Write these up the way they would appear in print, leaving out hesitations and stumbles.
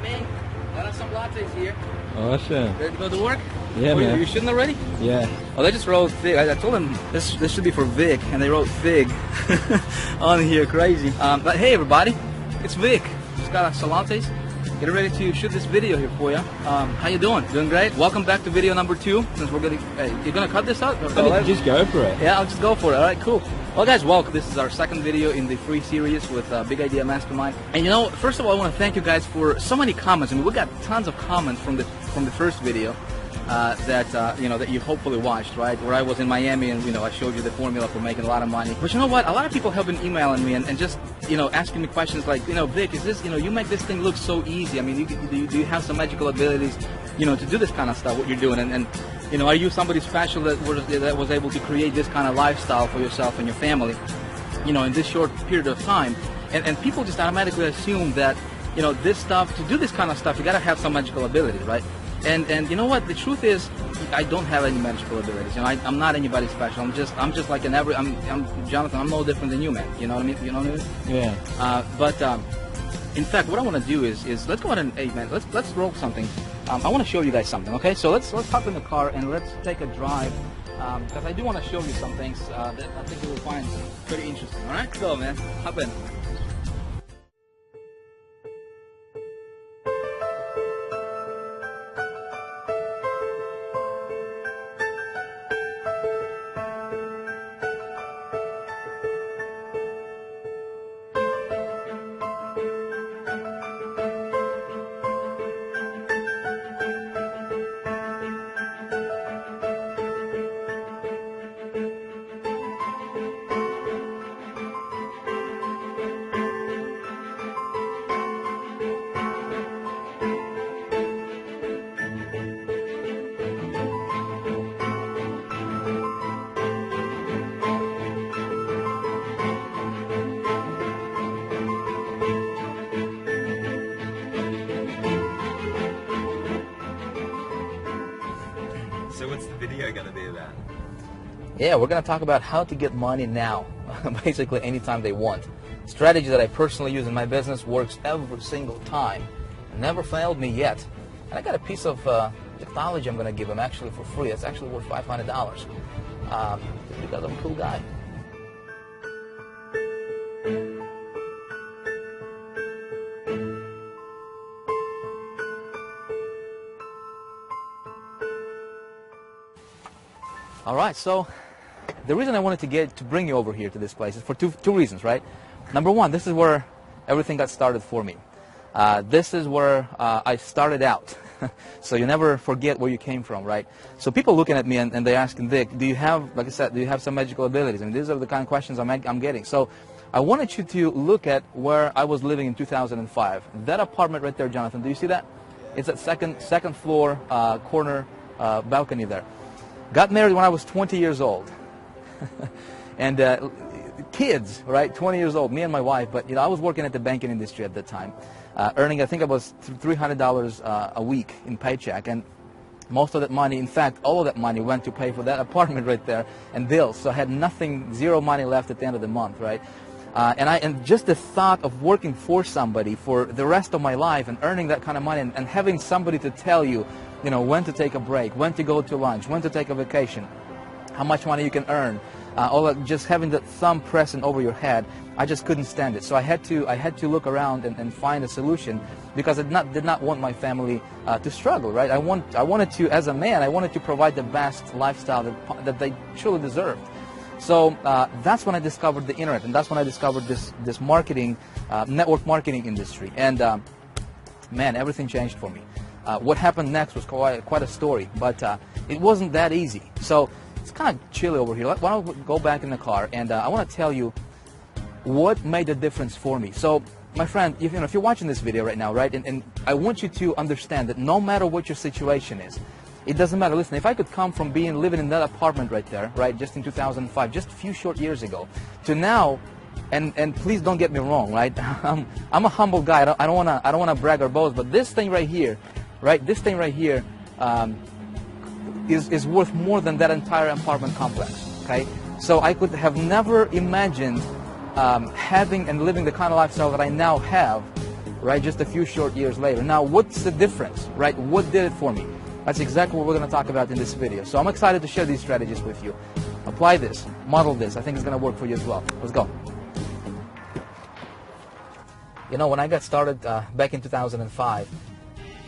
man. Got us some lattes here. Awesome. Ready to go to work? Yeah, man. You shouldn't already? Yeah. Oh, they just wrote Fig. I told them this should be for Vic, and they wrote Fig on here. Crazy. But hey, everybody, it's Vic. Just got some lattes. Getting ready to shoot this video here for you. How you doing? Doing great? Welcome back to video number 2. Since we're gonna, you're gonna cut this out? Just go for it. Yeah, I'll just go for it. All right, cool. Well, guys, welcome. This is our second video in the free series with Big Idea Mastermind. And you know, first of all, I want to thank you guys for so many comments. I mean, we got tons of comments from the first video that you know, that you hopefully watched, right? Where I was in Miami and, you know, I showed you the formula for making a lot of money. But you know what? A lot of people have been emailing me and just, you know, asking me questions like, you know, Vic, is this, you know, you make this thing look so easy. I mean, do you have some magical abilities, you know, to do this kind of stuff, what you're doing? And you know, are you somebody special that was able to create this kind of lifestyle for yourself and your family, you know, in this short period of time? And people just automatically assume that, you know, this stuff, to do this kind of stuff, you got to have some magical ability, right? And you know what? The truth is, I don't have any magical abilities. You know, I'm not anybody special. I'm just like I'm Jonathan. I'm no different than you, man. You know what I mean? You know what I mean? Yeah. But in fact, what I want to do is let's go ahead and, hey man, let's roll something. I want to show you guys something. Okay, so let's hop in the car and let's take a drive because I do want to show you some things that I think you will find pretty interesting. All right, go man, hop in. So what's the video going to be about? Yeah, we're going to talk about how to get money now, basically anytime they want. Strategy that I personally use in my business, works every single time. Never failed me yet. And I got a piece of technology I'm going to give them actually for free. It's actually worth $500 because I'm a cool guy. All right, so the reason I wanted to bring you over here to this place is for two reasons, right? Number one, this is where everything got started for me. This is where I started out. So you never forget where you came from, right? So people looking at me and they're asking, Vic, do you have, like I said, do you have some magical abilities? I mean, these are the kind of questions I'm getting. So I wanted you to look at where I was living in 2005. That apartment right there, Jonathan, do you see that? It's at second floor corner balcony there. Got married when I was 20 years old. And kids, right, 20 years old, me and my wife, but you know, I was working at the banking industry at that time, earning, I think it was $300 a week in paycheck, and most of that money, in fact, all of that money went to pay for that apartment right there and bills, so I had nothing, zero money left at the end of the month, right? And just the thought of working for somebody for the rest of my life and earning that kind of money and having somebody to tell you, you know, when to take a break, when to go to lunch, when to take a vacation, how much money you can earn, all that, just having that thumb pressing over your head, I just couldn't stand it. So I had to look around and find a solution because I did not want my family to struggle, right? I wanted to, as a man, I wanted to provide the best lifestyle that they truly deserved. So that's when I discovered the internet, and that's when I discovered this marketing, network marketing industry. And man, everything changed for me. What happened next was quite a story, but it wasn't that easy. So it's kind of chilly over here. Why don't we go back in the car, and I want to tell you what made the difference for me. So, my friend, if you're watching this video right now, right, and I want you to understand that no matter what your situation is, it doesn't matter. Listen, if I could come from living in that apartment right there, right, just in 2005, just a few short years ago, to now, and please don't get me wrong, right? I'm a humble guy. I don't wanna brag or boast, but this thing right here, right? This thing right here is worth more than that entire apartment complex. Okay, so I could have never imagined having and living the kind of lifestyle that I now have right? Just a few short years later. Now, what's the difference, right? What did it for me? That's exactly what we're going to talk about in this video. So I'm excited to share these strategies with you. Apply this, model this. I think it's going to work for you as well. Let's go. You know, when I got started back in 2005,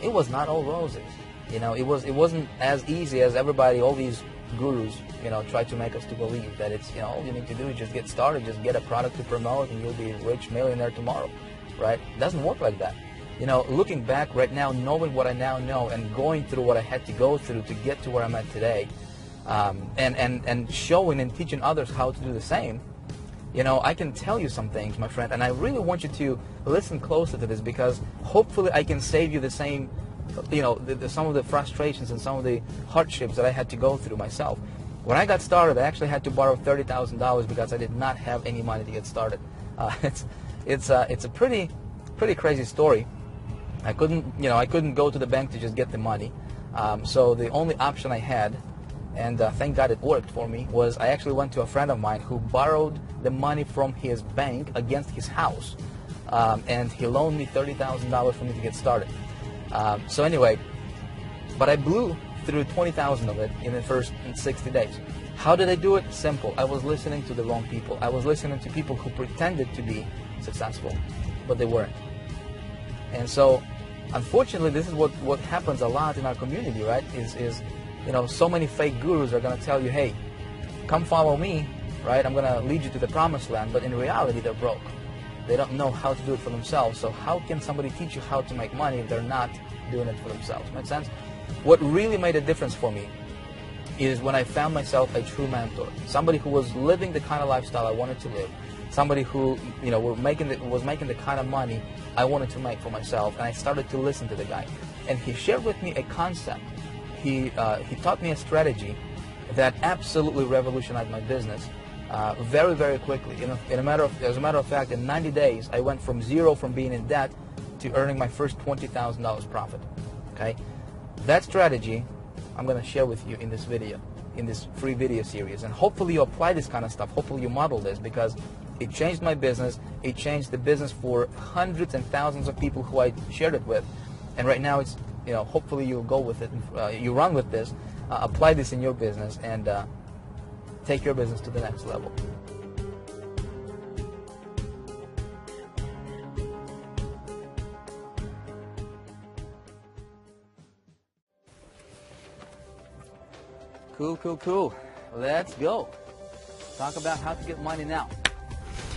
it was not all roses. You know, it wasn't as easy as everybody, all these gurus, you know, try to make us to believe that it's, you know, all you need to do is just get started, just get a product to promote, and you'll be a rich millionaire tomorrow, right? It doesn't work like that. You know, looking back right now, knowing what I now know and going through what I had to go through to get to where I'm at today, and showing and teaching others how to do the same, you know, I can tell you some things, my friend, and I really want you to listen closer to this, because hopefully I can save you the same, you know, some of the frustrations and some of the hardships that I had to go through myself. When I got started, I actually had to borrow $30,000 because I did not have any money to get started. It's a pretty crazy story. I couldn't go to the bank to just get the money. So the only option I had, and thank God it worked for me, was I actually went to a friend of mine who borrowed the money from his bank against his house, and he loaned me $30,000 for me to get started. So anyway, but I blew through 20,000 of it in the first 60 days. How did I do it? Simple. I was listening to the wrong people. I was listening to people who pretended to be successful, but they weren't. And so, unfortunately, this is what happens a lot in our community, right? Is you know, so many fake gurus are going to tell you, hey, come follow me, right? I'm going to lead you to the promised land. But in reality, they're broke. They don't know how to do it for themselves. So how can somebody teach you how to make money if they're not doing it for themselves? Make sense? What really made a difference for me is when I found myself a true mentor, somebody who was living the kind of lifestyle I wanted to live, somebody who, you know, was making the kind of money I wanted to make for myself, and I started to listen to the guy. And he shared with me a concept. He taught me a strategy that absolutely revolutionized my business very, very quickly. You know, as a matter of fact, in 90 days, I went from zero, from being in debt, to earning my first $20,000 profit. Okay, that strategy I'm going to share with you in this video, in this free video series, and hopefully you apply this kind of stuff. Hopefully you model this, because it changed my business. It changed the business for hundreds and thousands of people who I shared it with, and right now it's, you know, hopefully you'll go with it, you run with this, apply this in your business, and take your business to the next level. Cool. Let's go. Talk about how to get money now.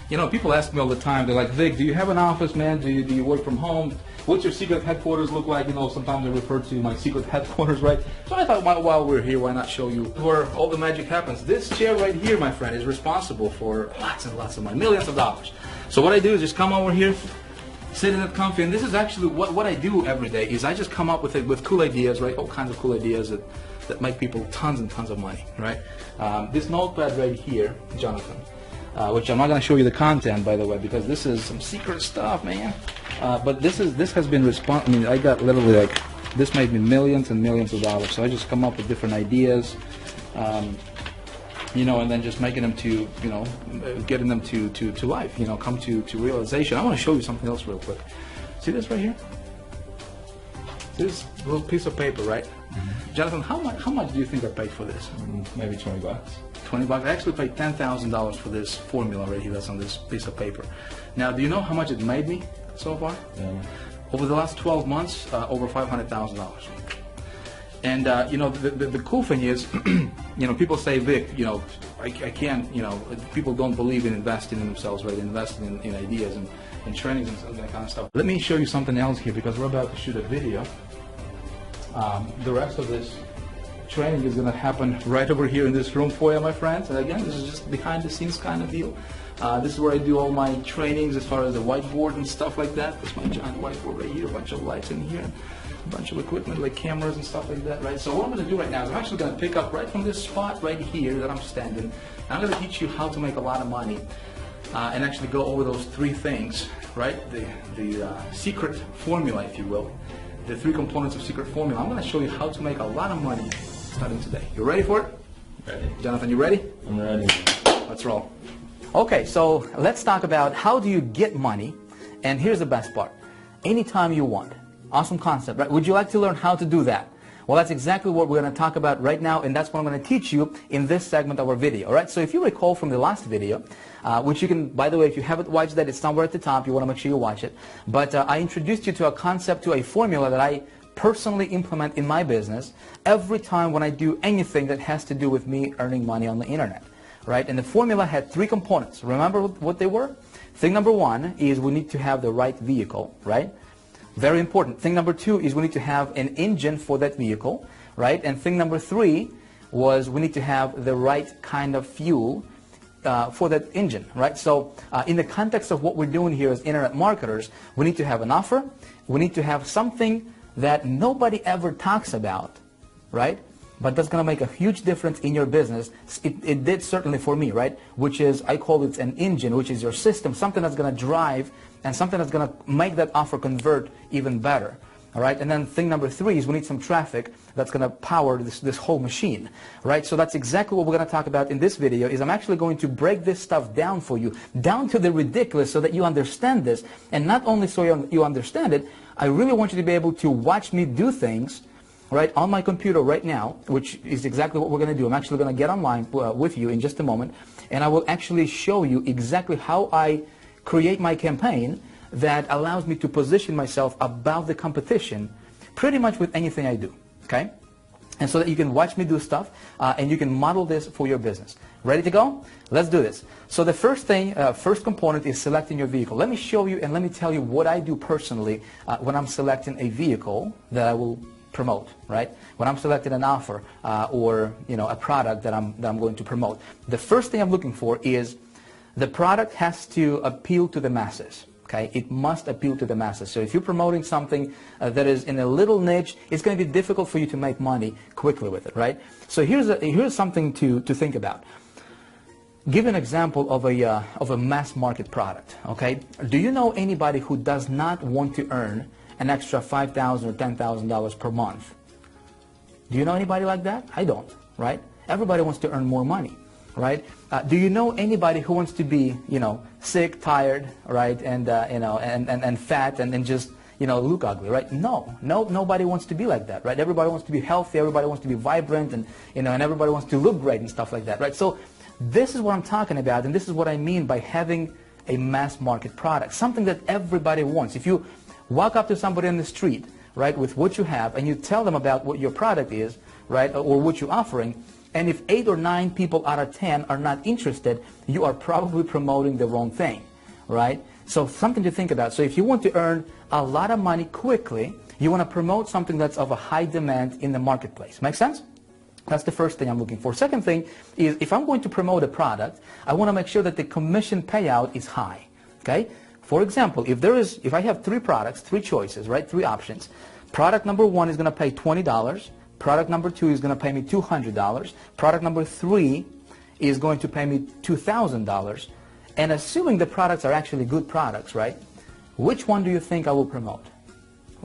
You know, people ask me all the time, they're like, Vic, do you have an office, man? Do you work from home? What's your secret headquarters look like? You know, sometimes I refer to my secret headquarters, right? So I thought, while we're here, why not show you where all the magic happens? This chair right here, my friend, is responsible for lots and lots of money, millions of dollars. So what I do is just come over here, sit in it comfy, and this is actually what I do every day, is I just come up with cool ideas, right? All kinds of cool ideas that make people tons and tons of money, right? This notepad right here, Jonathan, which I'm not going to show you the content, by the way, because this is some secret stuff, man. But this has been I mean, I got literally, like, this made me millions and millions of dollars. So I just come up with different ideas, you know, and then just making them to, you know, getting them to life, you know, come to realization. I want to show you something else real quick. See this right here? This little piece of paper, right? Mm-hmm. Jonathan, how much do you think I paid for this? Maybe 20 bucks. 20 bucks. I actually paid $10,000 for this formula right here that's on this piece of paper. Now, do you know how much it made me so far? Yeah. Over the last 12 months, over $500,000. And you know, the cool thing is, you know, people say, Vic, you know, I can't, you know, people don't believe in investing in themselves, right? Investing in ideas and trainings and that kind of stuff. Let me show you something else here, because we're about to shoot a video. The rest of this training is going to happen right over here in this room for you, my friends. And again, this is just behind the scenes kind of deal. This is where I do all my trainings as far as the whiteboard and stuff like that. That's my giant whiteboard right here, a bunch of lights in here, a bunch of equipment like cameras and stuff like that, right? So what I'm going to do right now is I'm actually going to pick up right from this spot right here that I'm standing, and I'm going to teach you how to make a lot of money and actually go over those three things, right? The secret formula, if you will. The three components of secret formula. I'm going to show you how to make a lot of money starting today. You ready for it? Ready. Jonathan, you ready? I'm ready. Let's roll. Okay, so let's talk about how do you get money, and here's the best part. anytime you want. Awesome concept, right? Would you like to learn how to do that? Well, that's exactly what we're going to talk about right now, and that's what I'm going to teach you in this segment of our video. All right? So if you recall from the last video, which you can, by the way, if you haven't watched that, it's somewhere at the top. You want to make sure you watch it. But I introduced you to a concept, to a formula that I personally implement in my business every time when I do anything that has to do with me earning money on the internet. Right? And the formula had 3 components. Remember what they were? Thing number 1 is we need to have the right vehicle, right? Very important. Thing number 2 is we need to have an engine for that vehicle, right? And thing number 3 was we need to have the right kind of fuel for that engine, right? So in the context of what we're doing here as internet marketers, we need to have an offer. We need to have something that nobody ever talks about, right? But that's going to make a huge difference in your business. It did certainly for me, right? Which is, I call it an engine, which is your system, something that's going to drive and something that's going to make that offer convert even better. All right, and then thing number 3 is we need some traffic that's going to power this whole machine, right? So that's exactly what we're going to talk about in this video. Is I'm actually going to break this stuff down for you, down to the ridiculous, so that you understand this. And not only so you understand it, I really want you to be able to watch me do things, right, on my computer right now, which is exactly what we're going to do. I'm actually going to get online with you in just a moment, and I will actually show you exactly how I create my campaign that allows me to position myself above the competition pretty much with anything I do, okay? And so that you can watch me do stuff and you can model this for your business. Ready to go? Let's do this. So the first thing, first component is selecting your vehicle. Let me show you and let me tell you what I do personally when I'm selecting a vehicle that I will promote, right? When I'm selecting an offer or a product that I'm going to promote. The first thing I'm looking for is the product has to appeal to the masses. Okay, it must appeal to the masses. So if you're promoting something that is in a little niche, it's going to be difficult for you to make money quickly with it, right? So here's something to think about. Give an example of a mass market product. Okay, do you know anybody who does not want to earn an extra $5,000 or $10,000 per month? Do you know anybody like that? I don't, right? Everybody wants to earn more money. Right? Do you know anybody who wants to be, sick, tired, right, and fat and just, look ugly, right? No, nobody wants to be like that, right? Everybody wants to be healthy, everybody wants to be vibrant, and and everybody wants to look great and stuff like that, right? So this is what I'm talking about, and this is what I mean by having a mass market product, something that everybody wants. If you walk up to somebody on the street, right, with what you have, and you tell them about what your product is, right, or what you're offering, and if 8 or 9 people out of 10 are not interested, you are probably promoting the wrong thing, right? So something to think about. So if you want to earn a lot of money quickly, you want to promote something that's of a high demand in the marketplace. Make sense? That's the first thing I'm looking for. Second thing is if I'm going to promote a product, I want to make sure that the commission payout is high, okay? For example, if I have 3 products, 3 choices, right, 3 options, product number 1 is going to pay $20, product number 2 is going to pay me $200. Product number 3 is going to pay me $2,000. And assuming the products are actually good products, right? Which one do you think I will promote?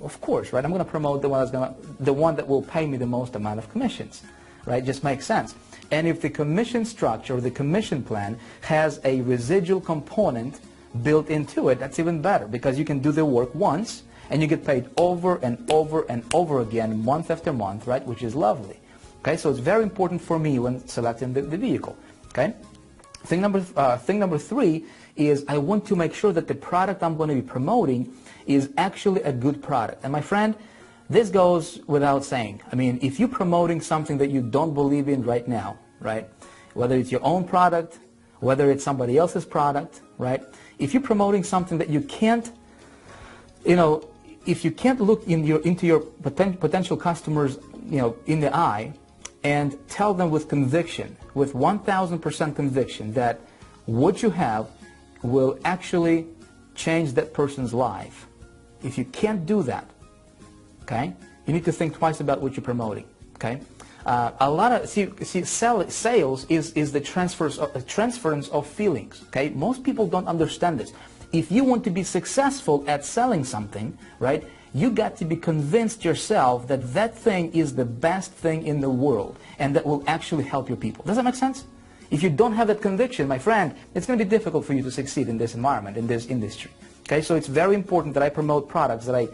Of course, right? I'm going to promote the one that will pay me the most amount of commissions, right? Just makes sense. And if the commission structure, or the commission plan, has a residual component built into it, that's even better because you can do the work once and you get paid over and over and over again, month after month, right? Which is lovely. Okay, so it's very important for me when selecting the vehicle. Okay, thing number 3 is I want to make sure that the product I'm going to be promoting is actually a good product. And my friend, this goes without saying. I mean, if you're promoting something that you don't believe in right now, right? Whether it's your own product, whether it's somebody else's product, right? If you're promoting something that you can't, if you can't look into your potential customers, in the eye and tell them with conviction, with 1,000% conviction that what you have will actually change that person's life. If you can't do that, okay, you need to think twice about what you're promoting, okay? Sales is the transference of feelings, okay? Most people don't understand this. If you want to be successful at selling something, right, you got to be convinced yourself that that thing is the best thing in the world and that will actually help your people. Does that make sense? If you don't have that conviction, my friend, it's going to be difficult for you to succeed in this environment, in this industry. Okay, so it's very important that I promote products that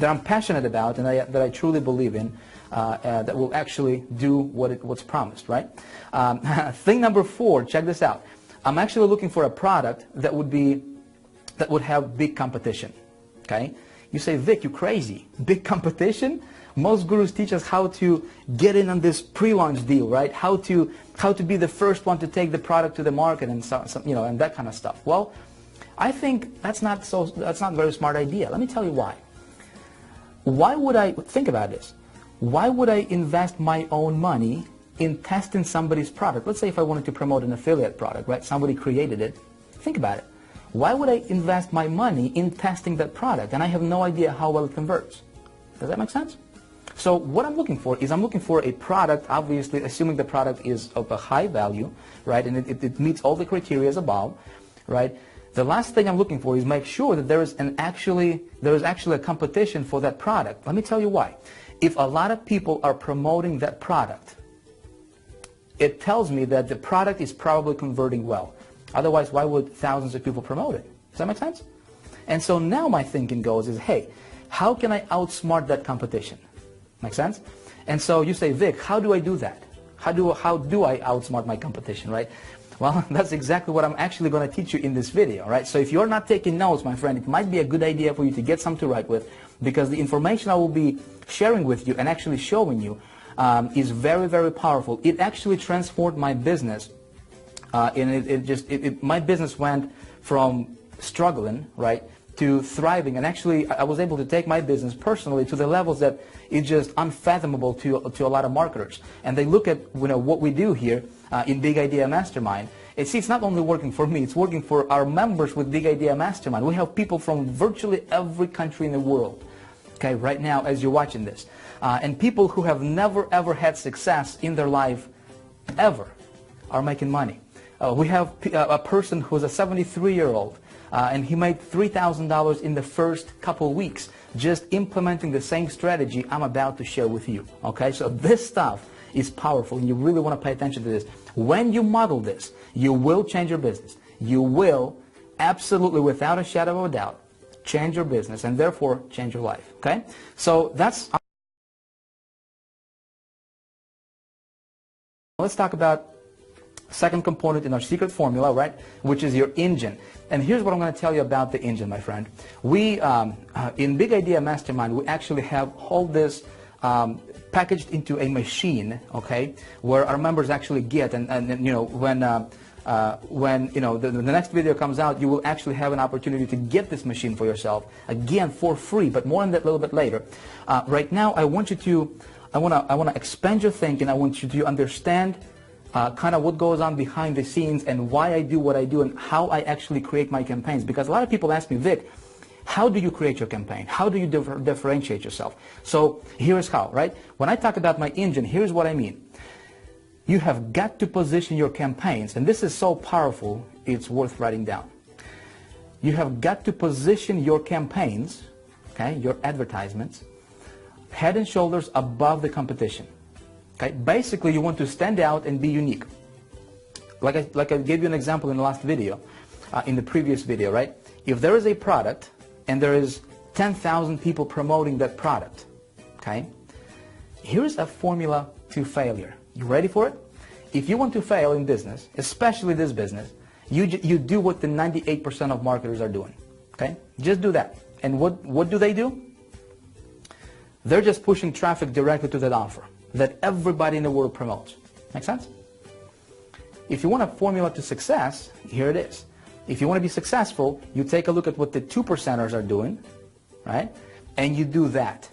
I'm passionate about and that I truly believe in, that will actually do what's promised, right? Thing number 4, check this out. I'm actually looking for a product that would have big competition. Okay, you say, Vic, you crazy? Big competition? Most gurus teach us how to get in on this pre-launch deal, right? How to be the first one to take the product to the market and and that kind of stuff. Well, I think that's not a very smart idea. Let me tell you why. Why would I think about this? Why would I invest my own money in testing somebody's product? Let's say if I wanted to promote an affiliate product, right? Somebody created it. Think about it. Why would I invest my money in testing that product and I have no idea how well it converts? Does that make sense? So what I'm looking for is I'm looking for a product, obviously assuming the product is of a high value, right, and it meets all the criteria above, right? The last thing I'm looking for is make sure that there is actually a competition for that product. Let me tell you why. If a lot of people are promoting that product, it tells me that the product is probably converting well. Otherwise, why would thousands of people promote it? Does that make sense? And so now my thinking goes is, hey, how can I outsmart that competition? Make sense? And so you say, Vic, how do I do that? How do I outsmart my competition, right? Well, that's exactly what I'm actually going to teach you in this video, right? So if you're not taking notes, my friend, it might be a good idea for you to get some to write with, because the information I will be sharing with you and actually showing you is very, very powerful. It actually transformed my business, and my business went from struggling, right, to thriving, and actually I was able to take my business personally to the levels that it's just unfathomable to a lot of marketers. And they look at what we do here in Big Idea Mastermind. It's not only working for me, it's working for our members with Big Idea Mastermind. We have people from virtually every country in the world, okay, right now as you're watching this. And people who have never ever had success in their life ever are making money. We have a person who's a 73-year-old and he made $3,000 in the first couple weeks just implementing the same strategy I'm about to share with you. Okay, so this stuff is powerful and you really want to pay attention to this. When you model this, you will change your business. You will absolutely, without a shadow of a doubt, change your business and therefore change your life. Okay, so let's talk about second component in our secret formula, right, which is your engine. And here's what I'm going to tell you about the engine, my friend. We, in Big Idea Mastermind, we actually have all this packaged into a machine, okay, where our members actually get, and when the next video comes out, you will actually have an opportunity to get this machine for yourself, again, for free, but more on that a little bit later. Right now, I want to expand your thinking. I want you to understand kind of what goes on behind the scenes and why I do what I do and how I actually create my campaigns. Because a lot of people ask me, Vic, how do you create your campaign? How do you differentiate yourself? So here's how, right? When I talk about my engine, here's what I mean. You have got to position your campaigns, and this is so powerful, it's worth writing down. You have got to position your campaigns, okay, your advertisements, head and shoulders above the competition. Okay? Basically, you want to stand out and be unique. Like I gave you an example in the last video, in the previous video, right? If there is a product and there is 10,000 people promoting that product, okay? Here's a formula to failure. You ready for it? If you want to fail in business, especially this business, you do what the 98% of marketers are doing, okay? Just do that. And what do? They're just pushing traffic directly to that offer that everybody in the world promotes. Make sense? If you want a formula to success, here it is. If you want to be successful, you take a look at what the 2%ers are doing, right? And you do that.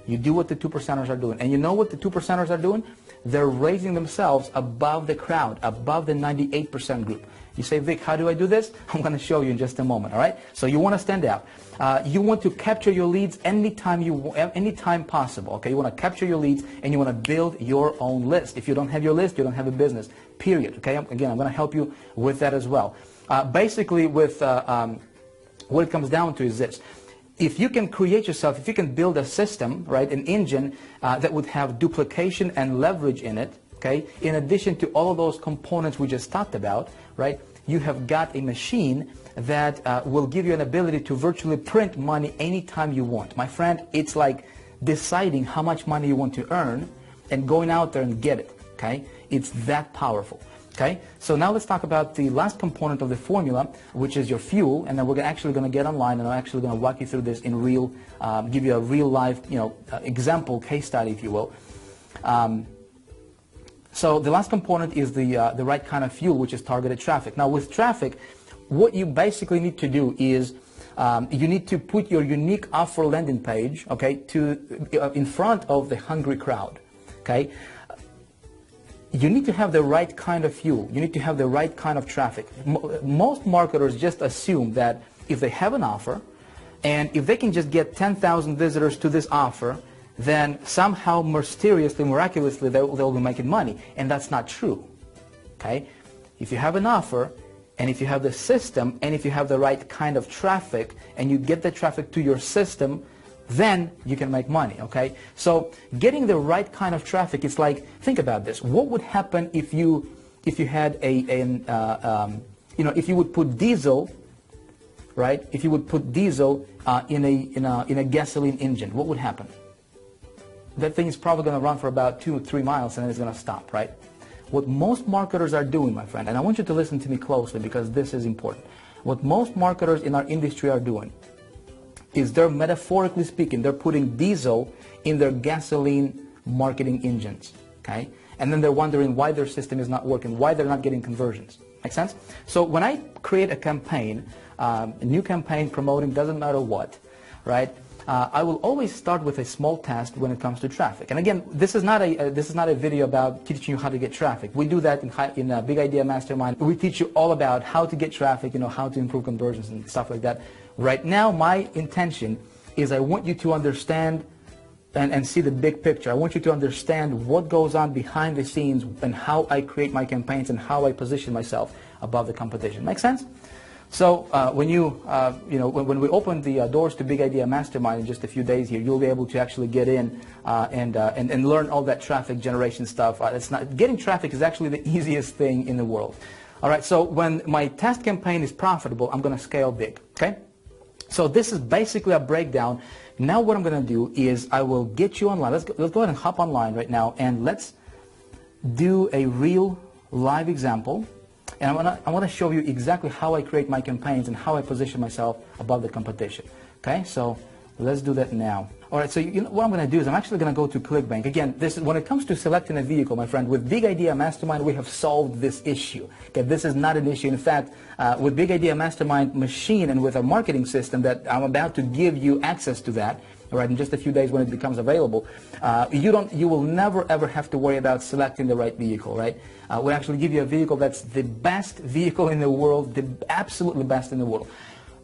You do what the 2%ers are doing. And you know what the 2%ers are doing? They're raising themselves above the crowd, above the 98% group. You say, Vic, how do I do this? I'm going to show you in just a moment, all right? So you want to stand out. You want to capture your leads anytime possible, okay? You want to capture your leads and you want to build your own list. If you don't have your list, you don't have a business, period, okay? Again, I'm going to help you with that as well. Basically, with what it comes down to is this. If you can create yourself, if you can build a system, right, an engine that would have duplication and leverage in it, okay, in addition to all of those components we just talked about, right, you have got a machine that will give you an ability to virtually print money anytime you want. My friend, it's like deciding how much money you want to earn and going out there and get it, okay? It's that powerful, okay? So now let's talk about the last component of the formula, which is your fuel, and then we're actually going to get online and I'm actually going to walk you through this in real, give you a real life, example, case study, if you will. So the last component is the right kind of fuel, which is targeted traffic. Now with traffic, what you basically need to do is you need to put your unique offer landing page, okay, in front of the hungry crowd, okay? You need to have the right kind of fuel. You need to have the right kind of traffic. Most marketers just assume that if they have an offer and if they can just get 10,000 visitors to this offer, then somehow mysteriously, miraculously, they'll be making money. And that's not true, okay? If you have an offer, and if you have the system, and if you have the right kind of traffic, and you get the traffic to your system, then you can make money, okay? So getting the right kind of traffic, it's like, think about this. What would happen if you had if you would put diesel, right? If you would put diesel in a gasoline engine, what would happen? That thing is probably going to run for about 2 or 3 miles and then it's going to stop, right? What most marketers are doing, my friend, and I want you to listen to me closely because this is important. What most marketers in our industry are doing is they're, metaphorically speaking, they're putting diesel in their gasoline marketing engines, okay? And then they're wondering why their system is not working, why they're not getting conversions. Make sense? So when I create a campaign, a new campaign promoting doesn't matter what, right? I will always start with a small test when it comes to traffic. And again, this is not a video about teaching you how to get traffic. We do that in Big Idea Mastermind. We teach you all about how to get traffic, how to improve conversions and stuff like that. Right now, my intention is I want you to understand and see the big picture. I want you to understand what goes on behind the scenes and how I create my campaigns and how I position myself above the competition. Make sense? So when when we open the doors to Big Idea Mastermind in just a few days here, you'll be able to actually get in and learn all that traffic generation stuff. Getting traffic is actually the easiest thing in the world. All right. So when my test campaign is profitable, I'm going to scale big. Okay. So this is basically a breakdown. Now what I'm going to do is I will get you online. Let's go ahead and hop online right now and let's do a real live example. And I want to show you exactly how I create my campaigns and how I position myself above the competition. Okay, so let's do that now. All right, so what I'm going to do is I'm actually going to go to ClickBank. Again, this is when it comes to selecting a vehicle, my friend, with Big Idea Mastermind, we have solved this issue. Okay, this is not an issue. In fact, with Big Idea Mastermind machine and with a marketing system that I'm about to give you access to that, all right, in just a few days when it becomes available, you will never ever have to worry about selecting the right vehicle, right? We actually give you a vehicle that's the best vehicle in the world, the absolutely best in the world.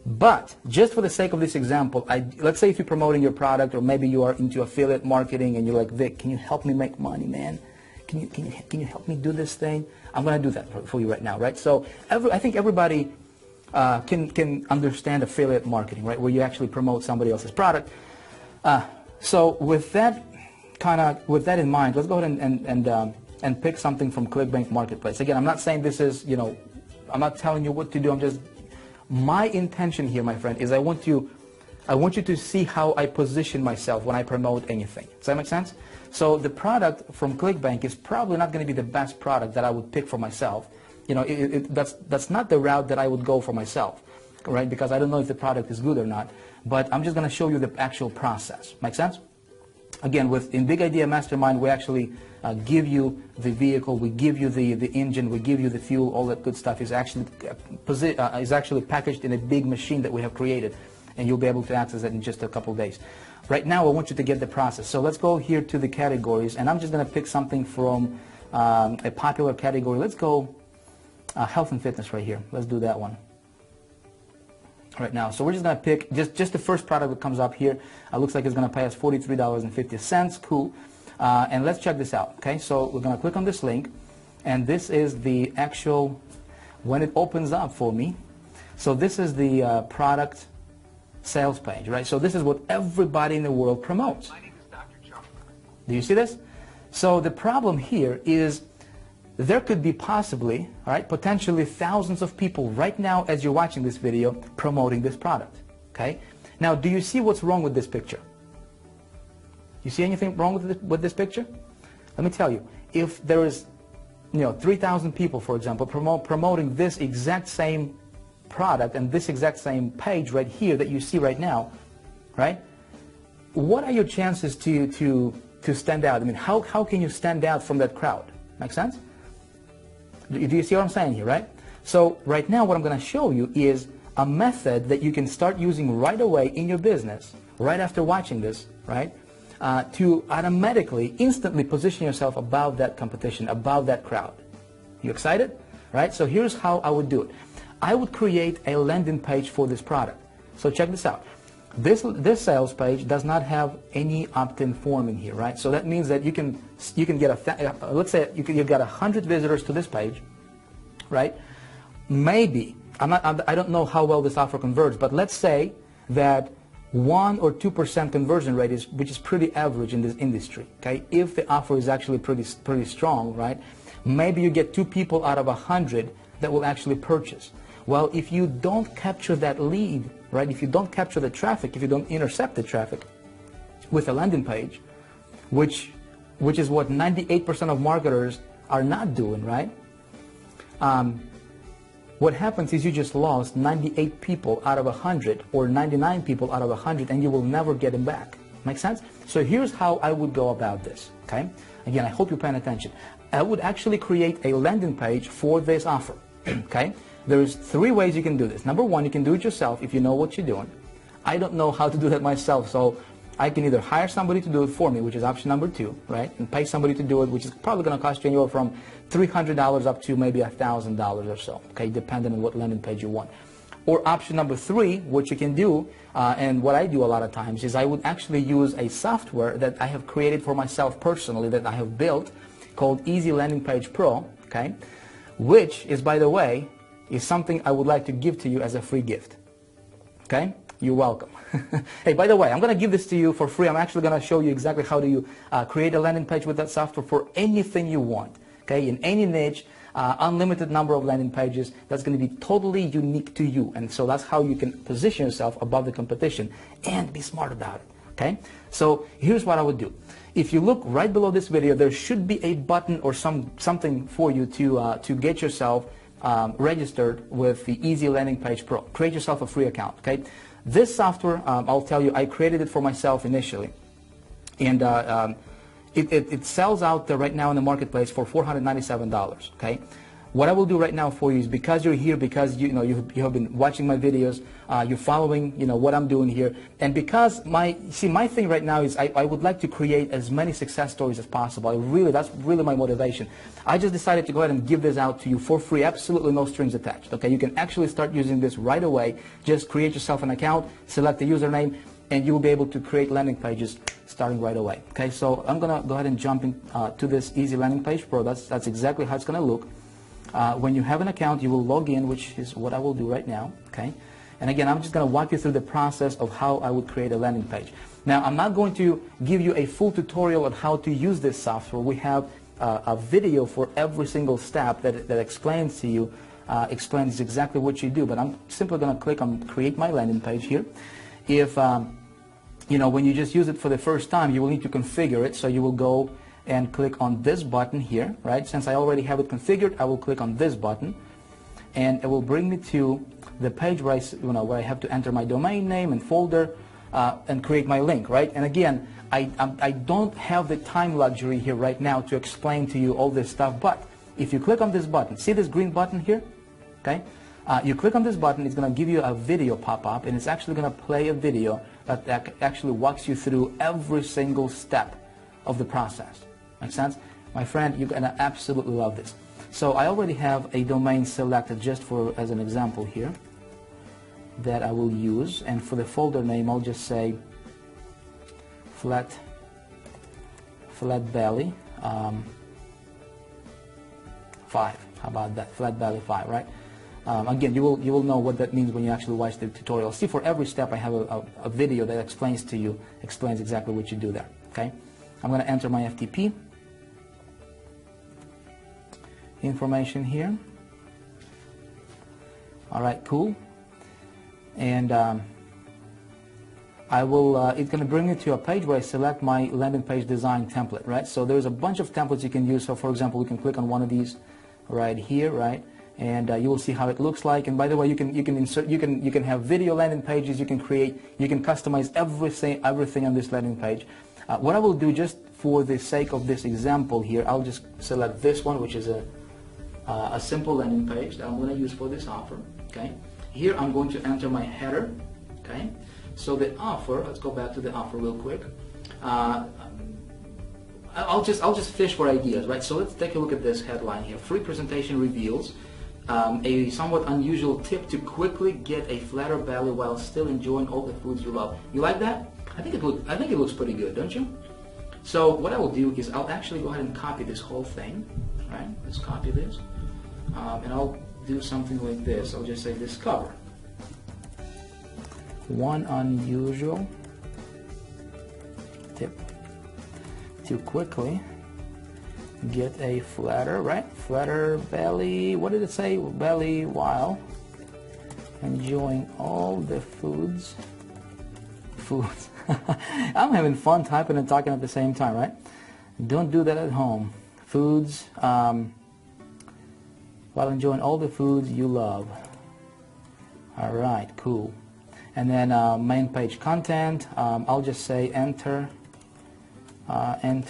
But just for the sake of this example, let's say if you're promoting your product or maybe you are into affiliate marketing and you're like, Vic, can you help me make money, man? Can you help me do this thing? I'm going to do that for you right now, right? So I think everybody can understand affiliate marketing, right? Where you actually promote somebody else's product. So with that in mind, let's go ahead and pick something from ClickBank Marketplace. Again, I'm not saying this is, I'm not telling you what to do. My intention here, my friend, is I want you to see how I position myself when I promote anything. Does that make sense? So the product from ClickBank is probably not going to be the best product that I would pick for myself. That's not the route that I would go for myself, right? Because I don't know if the product is good or not. But I'm just going to show you the actual process. Make sense? Again, in Big Idea Mastermind, we actually give you the vehicle, we give you the engine, we give you the fuel, all that good stuff is actually packaged in a big machine that we have created, and you'll be able to access it in just a couple of days. Right now, I want you to get the process. So let's go here to the categories, and I'm just going to pick something from a popular category. Let's go health and fitness right here. Let's do that one. Right now, so we're just going to pick just the first product that comes up here. Looks like it's going to pay us $43.50. Cool. And let's check this out. Okay, so we're going to click on this link, and this is the actual, when it opens up for me. So this is the product sales page, right? So this is what everybody in the world promotes. Do you see this? So the problem here is there could be possibly, all right, potentially thousands of people right now as you're watching this video promoting this product, okay? Now, do you see what's wrong with this picture? You see anything wrong with this picture? Let me tell you, if there is, 3,000 people, for example, promoting this exact same product and this exact same page right here that you see right now, right? What are your chances to stand out? I mean, how can you stand out from that crowd? Make sense? Do you see what I'm saying here, right? So right now what I'm going to show you is a method that you can start using right away in your business, right after watching this, right? To automatically, instantly position yourself above that competition, above that crowd. You excited? Right? So here's how I would do it. I would create a landing page for this product. So check this out. This sales page does not have any opt-in form in here, right? So that means that you can get let's say you've got 100 visitors to this page, right? Maybe I don't know how well this offer converts, but let's say that 1 or 2% conversion rate which is pretty average in this industry, okay? If the offer is actually pretty strong, right? Maybe you get 2 people out of 100 that will actually purchase. Well, if you don't capture that lead, right? If you don't capture the traffic, if you don't intercept the traffic with a landing page, which is what 98% of marketers are not doing, right? What happens is you just lost 98 people out of 100 or 99 people out of 100, and you will never get them back. Make sense? So here's how I would go about this, okay? Again, I hope you're paying attention. I would actually create a landing page for this offer, okay? There's 3 ways you can do this. Number 1, you can do it yourself if you know what you're doing. I don't know how to do that myself, so I can either hire somebody to do it for me, which is option number 2, right? And pay somebody to do it, which is probably going to cost you anywhere from $300 up to maybe $1,000 or so, okay, depending on what landing page you want. Or option number 3, what you can do, and what I do a lot of times, is I would actually use a software that I have created for myself personally, that I have built, called Easy Landing Page Pro, okay, which is, by the way, is something I would like to give to you as a free gift, okay? You're welcome. Hey, by the way, I'm going to give this to you for free. I'm actually going to show you exactly how do you create a landing page with that software for anything you want, okay, in any niche, unlimited number of landing pages that's going to be totally unique to you. And so that's how you can position yourself above the competition and be smart about it, okay? So here's what I would do. If you look right below this video, there should be a button or something for you to get yourself registered with the Easy Landing Page Pro. Create yourself a free account, okay? This software, I'll tell you, I created it for myself initially, and it sells out there right now in the marketplace for $497, okay? What I will do right now for you is, because you're here, because you have been watching my videos, you're following what I'm doing here, and because my thing right now is I would like to create as many success stories as possible. That's really my motivation. I just decided to go ahead and give this out to you for free, absolutely no strings attached, okay? You can actually start using this right away. Just create yourself an account, select the username, and you will be able to create landing pages starting right away, okay? So I'm gonna go ahead and jump to this Easy Landing Page Pro. That's exactly how it's gonna look. When you have an account, you will log in, which is what I will do right now, okay? And again, I'm just going to walk you through the process of how I would create a landing page. Now, I'm not going to give you a full tutorial on how to use this software. We have a video for every single step that explains to you, explains exactly what you do. But I'm simply going to click on Create My Landing Page here. If, when you just use it for the first time, you will need to configure it. So you will go and click on this button here, right? Since I already have it configured, I will click on this button, and it will bring me to the page where I have to enter my domain name and folder and create my link, right? And again, I don't have the time luxury here right now to explain to you all this stuff, but if you click on this button, see this green button here, okay? You click on this button, it's going to give you a video pop up, and it's actually going to play a video that actually walks you through every single step of the process. Make sense? My friend, you're going to absolutely love this. So I already have a domain selected just as an example here that I will use. And for the folder name, I'll just say Flat Belly 5. How about that? Flat Belly 5, right? Again, you will know what that means when you actually watch the tutorial. See, for every step I have a video that explains exactly what you do there, okay? I'm going to enter my FTP. information here. All right, cool. And I will, it's going to bring me to a page where I select my landing page design template, right? So there's a bunch of templates you can use. So for example, we can click on one of these right here, right? And you will see how it looks like. And by the way, you can insert, you can have video landing pages. You can create, you can customize everything on this landing page. What I will do, just for the sake of this example here, I'll just select this one, which is a simple landing page that I'm going to use for this offer. Okay. Here I'm going to enter my header. Okay. So the offer, let's go back to the offer real quick. I'll just fish for ideas, right? So let's take a look at this headline here. Free presentation reveals a somewhat unusual tip to quickly get a flatter belly while still enjoying all the foods you love. You like that? I think it looks pretty good, don't you? So what I will do is I'll actually go ahead and copy this whole thing, right? Let's copy this, and I'll do something like this. I'll just say discover one unusual tip to quickly get a flatter, right? Flatter belly, what did it say? Belly while enjoying all the foods. I'm having fun typing and talking at the same time, right? Don't do that at home. Foods, while enjoying all the foods you love. All right, cool. And then main page content, I'll just say enter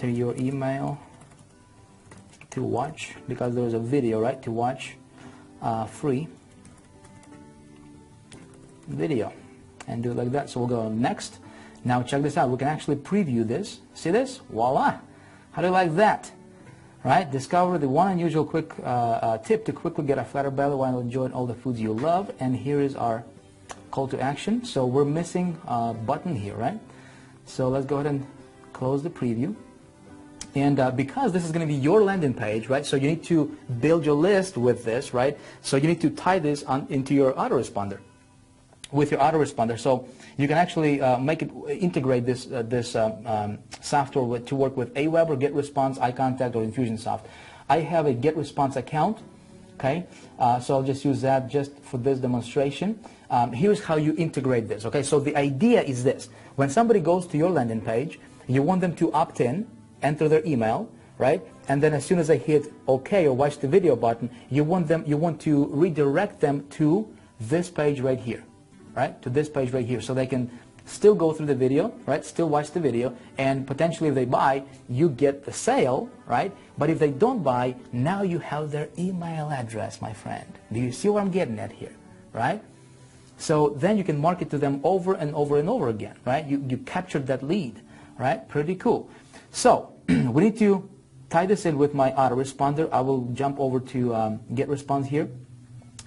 your email to watch, because there's a video, right, to watch free video, and do it like that. So we'll go next. Now check this out. We can actually preview this. See this? Voila! How do you like that? Right? Discover the one unusual quick tip to quickly get a flatter belly while enjoying all the foods you love. And here is our call to action. So we're missing a button here, right? So let's go ahead and close the preview. And because this is going to be your landing page, right? So you need to build your list with this, right? So you need to tie this into your autoresponder, with your autoresponder. So you can actually integrate this software to work with Aweber, GetResponse, iContact, or Infusionsoft. I have a GetResponse account. Okay, so I'll just use that just for this demonstration. Here's how you integrate this. Okay, so the idea is this: when somebody goes to your landing page, you want them to opt in, enter their email, right? And then as soon as they hit OK or watch the video button, you want to redirect them to this page right here, right? To this page right here, so they can still go through the video, right? Still watch the video, and potentially if they buy, you get the sale, right? But if they don't buy, now you have their email address, my friend. Do you see what I'm getting at here, right? So then you can market to them over and over and over again, right? You captured that lead, right? Pretty cool. So we need to tie this in with my autoresponder. I will jump over to GetResponse here,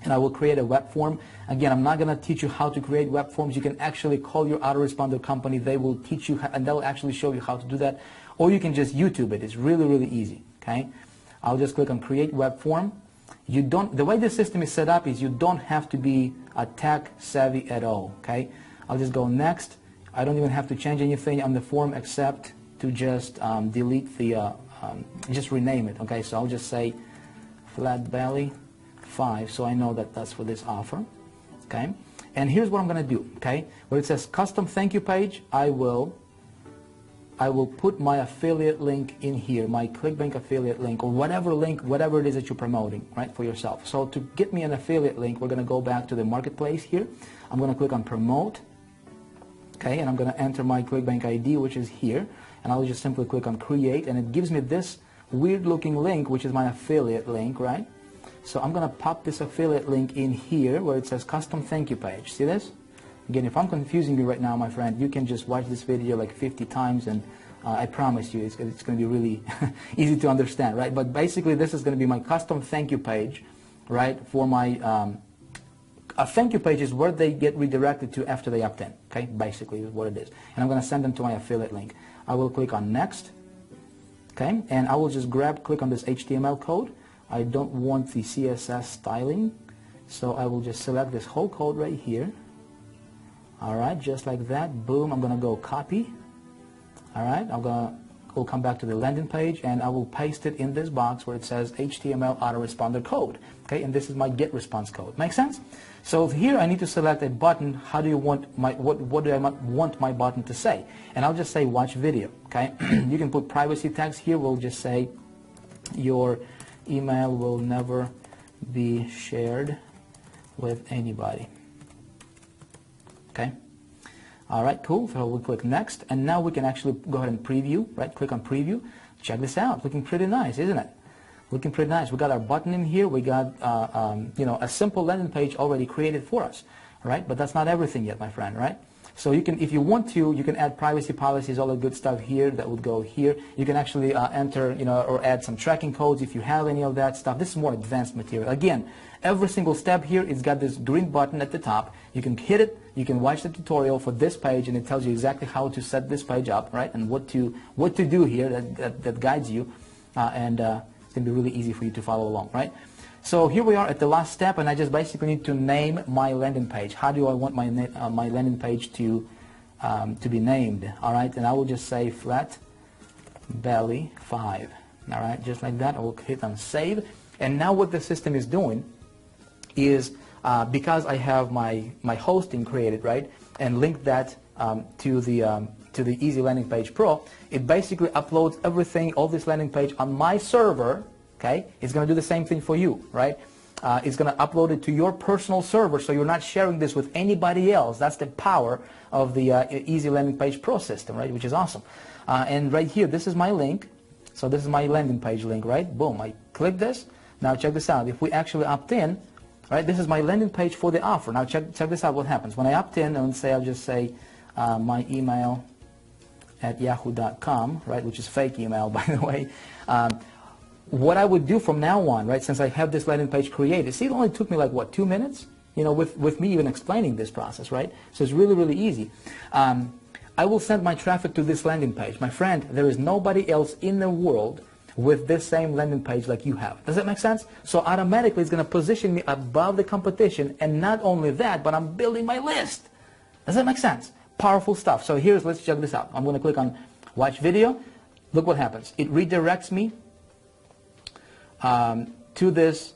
and I will create a web form. Again, I'm not going to teach you how to create web forms. You can actually call your autoresponder company. They will teach you, and they'll actually show you how to do that. Or you can just YouTube it. It's really, really easy. Okay, I'll just click on Create Web Form. The way this system is set up is you don't have to be a tech savvy at all. Okay, I'll just go next. I don't even have to change anything on the form except to just delete the, just rename it. Okay, so I'll just say Flat Belly 5, so I know that that's for this offer. Okay, and here's what I'm going to do. Okay, where it says custom thank you page, I will put my affiliate link in here, my ClickBank affiliate link, or whatever it is that you're promoting, right, for yourself. So to get me an affiliate link, we're going to go back to the marketplace here. I'm going to click on promote. Okay, and I'm going to enter my ClickBank ID, which is here, and I'll just simply click on create, and it gives me this weird looking link, which is my affiliate link, right? So I'm going to pop this affiliate link in here where it says custom thank you page. See this? Again, if I'm confusing you right now, my friend, you can just watch this video like 50 times, and I promise you it's going to be really easy to understand, right? But basically this is going to be my custom thank you page, right? For my a thank you page is where they get redirected to after they opt in, okay? Basically is what it is. And I'm going to send them to my affiliate link. I will click on next, okay? And I will just click on this HTML code. I don't want the CSS styling, so I will just select this whole code right here. All right, just like that. Boom, I'm going to go copy. All right, I'm going to will come back to the landing page, and I will paste it in this box where it says HTML autoresponder code. Okay, and this is my get response code. Make sense? So here I need to select a button. How do you want my what do I want my button to say? And I'll just say watch video. Okay, you can put privacy text here. We'll just say your email will never be shared with anybody. Okay. All right, cool. So we'll click next, and now we can actually go ahead and preview. Right, click on preview. Check this out. Looking pretty nice, isn't it? Looking pretty nice. We got our button in here. We got you know, a simple landing page already created for us, right? But that's not everything yet, my friend, right? So you can, if you want to, you can add privacy policies, all the good stuff here that would go here. You can actually enter, you know, or add some tracking codes if you have any of that stuff. This is more advanced material. Again, every single step here, it's got this green button at the top. You can hit it. You can watch the tutorial for this page, and it tells you exactly how to set this page up, right? And what to do here that guides you, and it's going to be really easy for you to follow along, right? So here we are at the last step, and I just basically need to name my landing page. How do I want my landing page to be named? All right, and I will just say flat belly 5. All right, just like that. I will hit on save, and now what the system is doing is because I have my hosting created, right, and linked that to the Easy Landing Page Pro, it basically uploads everything, all this landing page on my server. Okay, it's going to do the same thing for you, right? It's going to upload it to your personal server, so you're not sharing this with anybody else. That's the power of the Easy Landing Page Pro system, right? Which is awesome. And right here, this is my link. So this is my landing page link, right? Boom, I click this. Now check this out. If we actually opt in, right? This is my landing page for the offer. Now check this out. What happens when I opt in? And say I'll just say my email at yahoo.com, right? Which is fake email, by the way. What I would do from now on, right, since I have this landing page created, see, it only took me like, what, 2 minutes? You know, with me even explaining this process, right? So it's really, really easy. I will send my traffic to this landing page. My friend, there is nobody else in the world with this same landing page like you have. Does that make sense? So automatically it's going to position me above the competition, and not only that, but I'm building my list. Does that make sense? Powerful stuff. So let's check this out. I'm going to click on watch video. Look what happens. It redirects me to this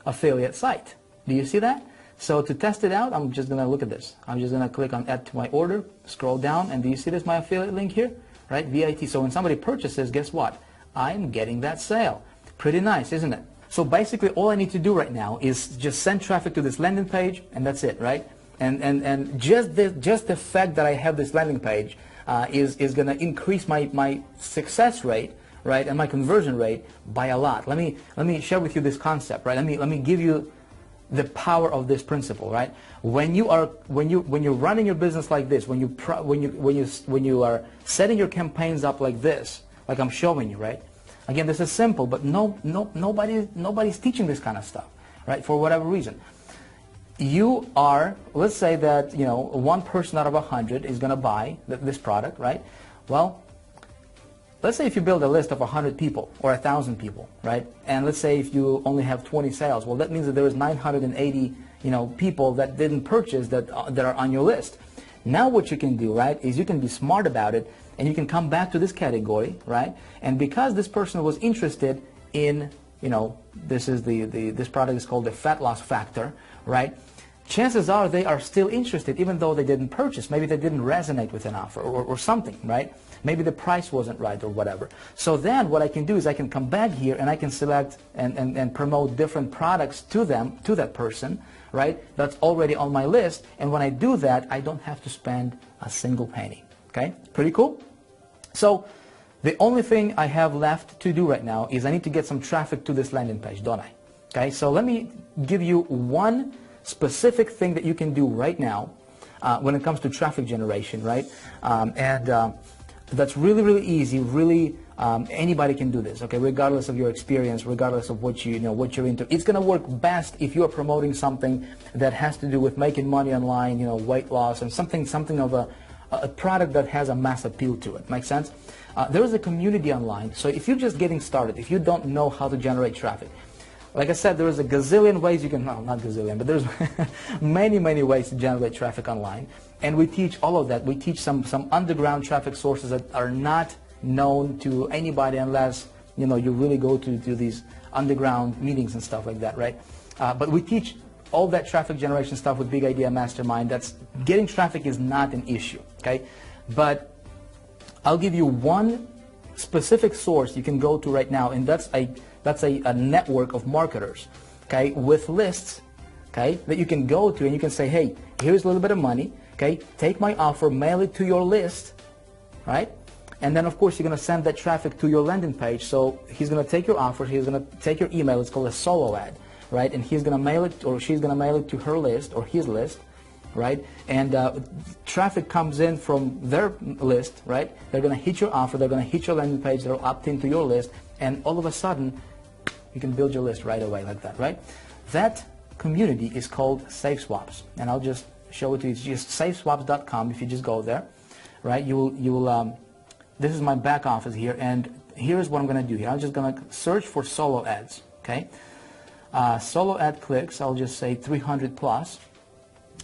affiliate site. Do you see that? So to test it out, I'm just going to look at this. I'm just going to click on add to my order, scroll down, and do you see this, my affiliate link here? Right, VIT. So when somebody purchases, guess what? I'm getting that sale. Pretty nice, isn't it? So basically all I need to do right now is just send traffic to this landing page, and that's it, right? And just the fact that I have this landing page is going to increase my success rate, right, and my conversion rate by a lot. Let me share with you this concept, right? Let me give you the power of this principle, right? When you're running your business like this, when you are setting your campaigns up like this, like I'm showing you, right? Again, this is simple, but nobody's teaching this kind of stuff, right? For whatever reason. You are, let's say that, you know, 1 person out of 100 is going to buy this product, right? Well, let's say if you build a list of 100 people or 1,000 people, right? And let's say if you only have 20 sales, well, that means that there is 980, you know, people that didn't purchase that are on your list. Now what you can do, right, is you can be smart about it, and you can come back to this category, right? And because this person was interested in, you know, this product is called the fat loss factor, right? Chances are they are still interested, even though they didn't purchase. Maybe they didn't resonate with an offer or something, right? Maybe the price wasn't right or whatever. So then what I can do is I can come back here and I can select and promote different products to them, to that person, right? That's already on my list. And when I do that, I don't have to spend a single penny. Okay? Pretty cool? So the only thing I have left to do right now is I need to get some traffic to this landing page, don't I? Okay? So let me give you one specific thing that you can do right now when it comes to traffic generation, right? That's really, really easy. Really, anybody can do this. Okay, regardless of your experience, regardless of what what you're into. It's going to work best if you are promoting something that has to do with making money online, you know, weight loss, and something of a product that has a mass appeal to it. Make sense? There is a community online. So if you're just getting started, if you don't know how to generate traffic, like I said, there is a gazillion ways you can, no, not gazillion, but there's many, many ways to generate traffic online. And we teach all of that. We teach some underground traffic sources that are not known to anybody unless, you know, you really go to these underground meetings and stuff like that, right? But we teach all that traffic generation stuff with Big Idea Mastermind. That's getting traffic is not an issue, okay? But I'll give you one specific source you can go to right now, and that's a network of marketers, okay, with lists, okay, that you can go to and you can say, hey, here's a little bit of money, okay, take my offer, mail it to your list, right? And then, of course, you're going to send that traffic to your landing page. So he's going to take your offer, he's going to take your email, it's called a solo ad, right? And he's going to mail it, or she's going to mail it to her list or his list, right? And traffic comes in from their list, right? They're going to hit your offer, they're going to hit your landing page, they'll opt into your list, and all of a sudden, you can build your list right away like that, right? That community is called Safe Swaps, and I'll just show it to you. It's just safeswaps.com. If you just go there, right? You will. This is my back office here, and here's what I'm going to do here. I'm just going to search for solo ads. Okay, solo ad clicks. I'll just say 300 plus,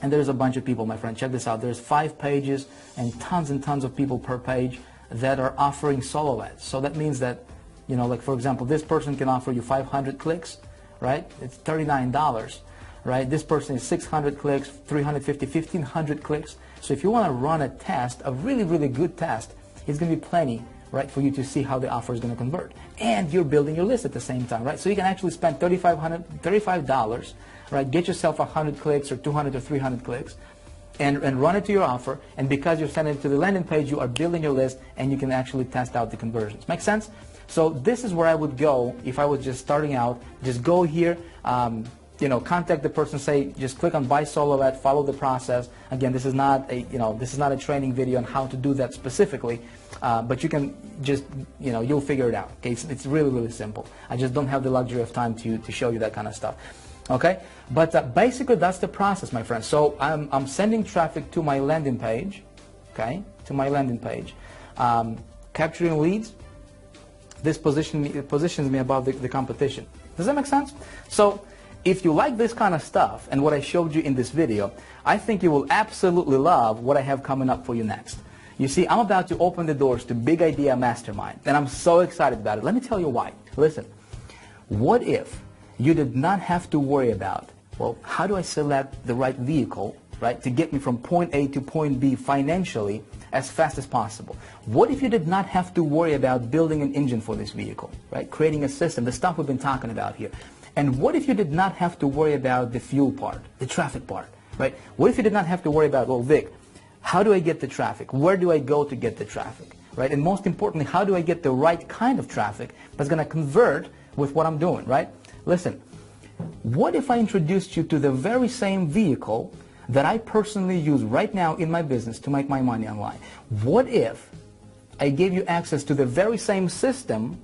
and there's a bunch of people, my friend. Check this out. There's 5 pages and tons of people per page that are offering solo ads. So that means that, you know, like for example, this person can offer you 500 clicks, right? It's $39, right? This person is 600 clicks, 350, 1,500 clicks. So if you want to run a test, a really good test, it's going to be plenty, right, for you to see how the offer is going to convert. And you're building your list at the same time, right? So you can actually spend $35, right? Get yourself 100 clicks or 200 or 300 clicks and run it to your offer. And because you're sending it to the landing page, you are building your list and you can actually test out the conversions. Make sense? So this is where I would go if I was just starting out. Just go here, you know, contact the person, say, just click on buy solo ad, follow the process. Again, this is not a, you know, this is not a training video on how to do that specifically, but you can just, you know, you'll figure it out. Okay, it's really simple. I just don't have the luxury of time to show you that kind of stuff. Okay, but basically that's the process, my friends. So I'm sending traffic to my landing page, okay, to my landing page, capturing leads. This positions me above the competition. Does that make sense? So if you like this kind of stuff and what I showed you in this video, I think you will absolutely love what I have coming up for you next. You see, I'm about to open the doors to Big Idea Mastermind, and I'm so excited about it. Let me tell you why. Listen, what if you did not have to worry about, well, how do I select the right vehicle, right, to get me from point A to point B financially as fast as possible? What if you did not have to worry about building an engine for this vehicle, right, creating a system, the stuff we've been talking about here? And what if you did not have to worry about the fuel part, the traffic part, right? What if you did not have to worry about, well, Vic, how do I get the traffic? Where do I go to get the traffic, right? And most importantly, how do I get the right kind of traffic that's going to convert with what I'm doing, right? Listen, what if I introduced you to the very same vehicle that I personally use right now in my business to make my money online? What if I gave you access to the very same system,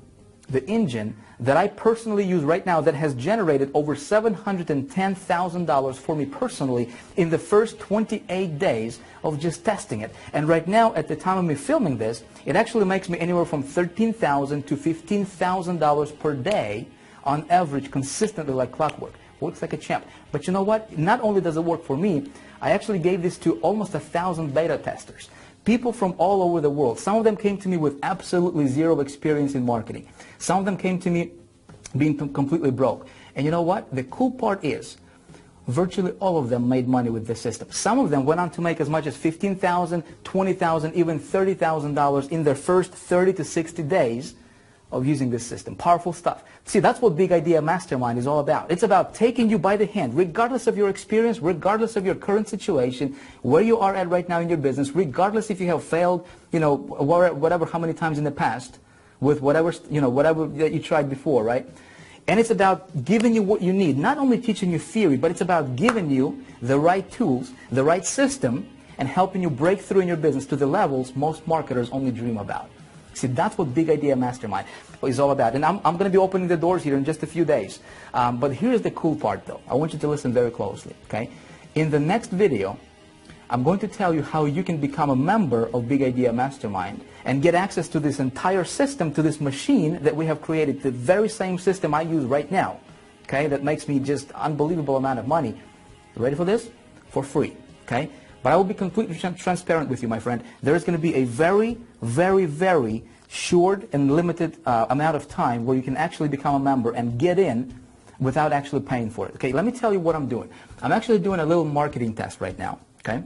the engine, that I personally use right now that has generated over $710,000 for me personally in the first 28 days of just testing it. And right now, at the time of me filming this, it actually makes me anywhere from $13,000 to $15,000 per day on average, consistently like clockwork. Works like a champ. But you know what? Not only does it work for me, I actually gave this to almost 1,000 beta testers. People from all over the world. Some of them came to me with absolutely zero experience in marketing. Some of them came to me being completely broke. And you know what? The cool part is, virtually all of them made money with this system. Some of them went on to make as much as $15,000, $20,000, even $30,000 in their first 30 to 60 days of using this system. Powerful stuff. See, that's what Big Idea Mastermind is all about. It's about taking you by the hand, regardless of your experience, regardless of your current situation, where you are at right now in your business, regardless if you have failed, you know, whatever, how many times in the past, with whatever, you know, whatever that you tried before, right? And it's about giving you what you need, not only teaching you theory, but it's about giving you the right tools, the right system, and helping you break through in your business to the levels most marketers only dream about. See, that's what Big Idea Mastermind is all about. And I'm going to be opening the doors here in just a few days. But here's the cool part, though. I want you to listen very closely, okay? In the next video, I'm going to tell you how you can become a member of Big Idea Mastermind and get access to this entire system, to this machine that we have created, the very same system I use right now, okay? That makes me just unbelievable amount of money. You ready for this? For free, okay? But I will be completely transparent with you, my friend. There is going to be a very short and limited amount of time where you can actually become a member and get in without actually paying for it. Okay, let me tell you what I'm doing. I'm actually doing a little marketing test right now. Okay,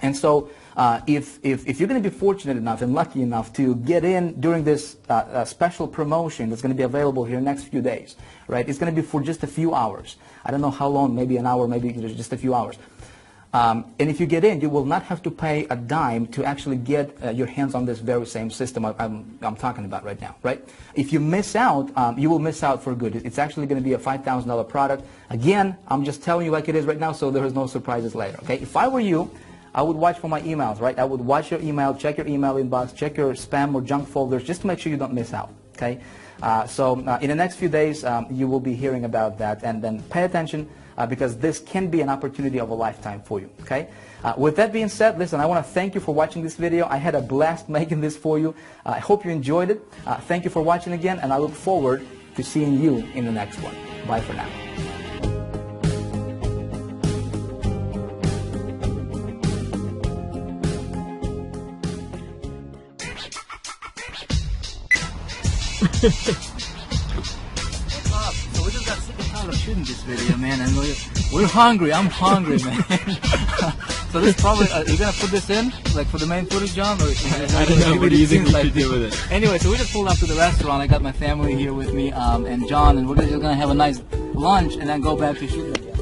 and so if you're going to be fortunate enough and lucky enough to get in during this special promotion that's going to be available here next few days, right? It's going to be for just a few hours. I don't know how long, maybe an hour, maybe just a few hours. And if you get in, you will not have to pay a dime to actually get your hands on this very same system I'm talking about right now, right? If you miss out, you will miss out for good. It's actually going to be a $5,000 product. Again, I'm just telling you like it is right now, so there is no surprises later, okay? If I were you, I would watch for my emails, right? I would watch your email, check your email inbox, check your spam or junk folders, just to make sure you don't miss out, okay? So in the next few days, you will be hearing about that, and then pay attention, because this can be an opportunity of a lifetime for you, okay? With that being said, listen, I want to thank you for watching this video. I had a blast making this for you. I hope you enjoyed it. Thank you for watching again, and I look forward to seeing you in the next one. Bye for now. So we just got sick and tired of shooting this video, man, and we're hungry. I'm hungry, man. So this probably, you're gonna put this in, like for the main footage, John? Or, I don't know, what do you think we should do with it? Anyway, so we just pulled up to the restaurant. I got my family here with me, and John, and we're just gonna have a nice lunch and then go back to shooting again.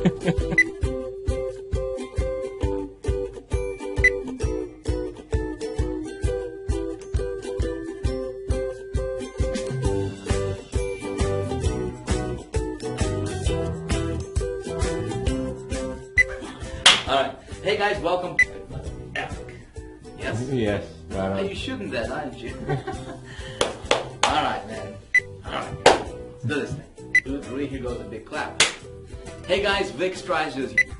Alright. Hey guys, welcome to Epic. Yes? Yes, right on. You shouldn't that, aren't you? Alright, man. Alright. Let's do this thing. 2, 3, here goes a big clap. Hey guys, Vic Stryzers here.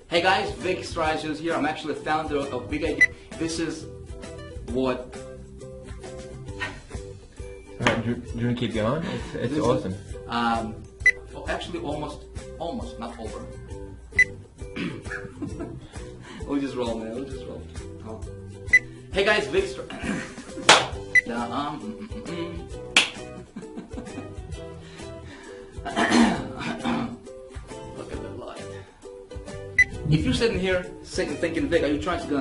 Hey guys, Vic Stryzers here. I'm actually founder of Big Idea. This is what... Alright, do you want to keep going? It's awesome. Well, actually almost, not over. We'll just roll, man. We'll just roll. Oh. Hey guys, Vic Look at the light. If you're sitting here thinking, Vic, are you trying to,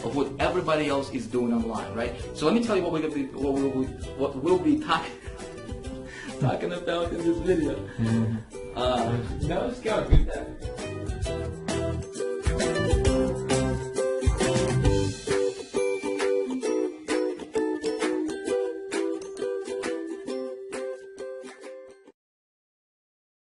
of what everybody else is doing online, right? So let me tell you what we'll be talking about in this video. No, let's go.